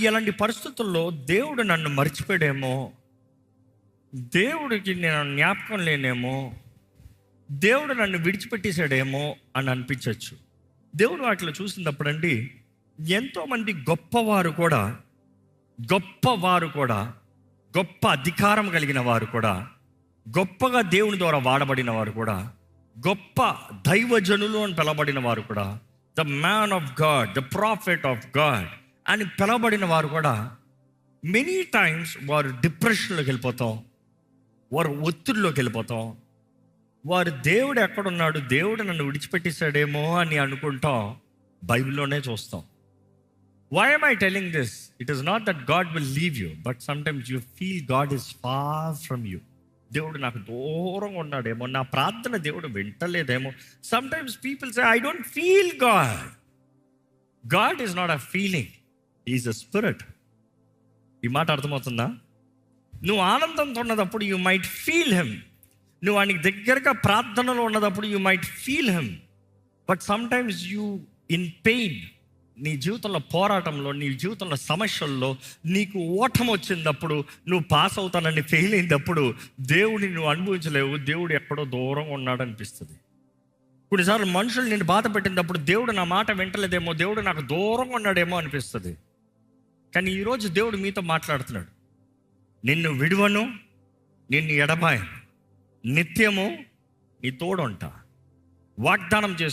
ఇలాంటి పరిస్థితుల్లో దేవుడు నన్ను మర్చిపోయాడేమో, దేవుడికి నేను జ్ఞాపకం లేనేమో, దేవుడు నన్ను విడిచిపెట్టేశాడేమో అని అనిపించవచ్చు. దేవుడు వాటిలో చూసినప్పుడండి, ఎంతోమంది గొప్పవారు కూడా గొప్ప అధికారం కలిగిన వారు కూడా, గొప్పగా దేవుని ద్వారా వాడబడిన వారు కూడా, గొప్ప దైవజనులు అని పిలవబడిన వారు కూడా, the man of God, the profit of God అని పిలవబడిన వారు కూడా మెనీ టైమ్స్ వారు డిప్రెషన్లోకి వెళ్ళిపోతాం, వారు ఒత్తిడిలోకి వెళ్ళిపోతాం, వారు దేవుడు ఎక్కడున్నాడు, దేవుడు నన్ను విడిచిపెట్టేశాడేమో అని అనుకుంటాం. బైబిల్లోనే చూస్తాం. Why am I telling this? It is not that God will leave you, but sometimes you feel God is far from you. దేవుడు నాకు దూరంగా ఉన్నాడేమో, నా ప్రార్థన దేవుడు వింటలేదేమో. Sometimes people say, I don't feel God. God is not a feeling. He is a spirit. ఈ మాట అర్థమవుతుందా? నువ్వు ఆనందంతో ఉన్నప్పుడు యూ మైట్ ఫీల్ హిమ్. నువ్వు ఆయనకి దగ్గరగా ప్రార్థనలో ఉన్నప్పుడు you might feel him. But sometimes you in pain, నీ జీవితంలో పోరాటంలో, నీ జీవితంలో సమస్యల్లో నీకు ఓటం వచ్చినప్పుడు, నువ్వు పాస్ అవుతానని ఫెయిల్ అయినప్పుడు దేవుడిని నువ్వు అనుభవించలేవు. దేవుడు ఎక్కడో దూరంగా ఉన్నాడు అనిపిస్తుంది. కొన్నిసార్లు మనుషులు నేను బాధ పెట్టినప్పుడు దేవుడు నా మాట వింటలేదేమో, దేవుడు నాకు దూరంగా ఉన్నాడేమో అనిపిస్తుంది. కానీ ఈరోజు దేవుడు మీతో మాట్లాడుతున్నాడు. నిన్ను విడువను, నిన్ను ఎడబాయను, నిత్యము నీ తోడుంటా వాగ్దానం చేస్తున్నాడు.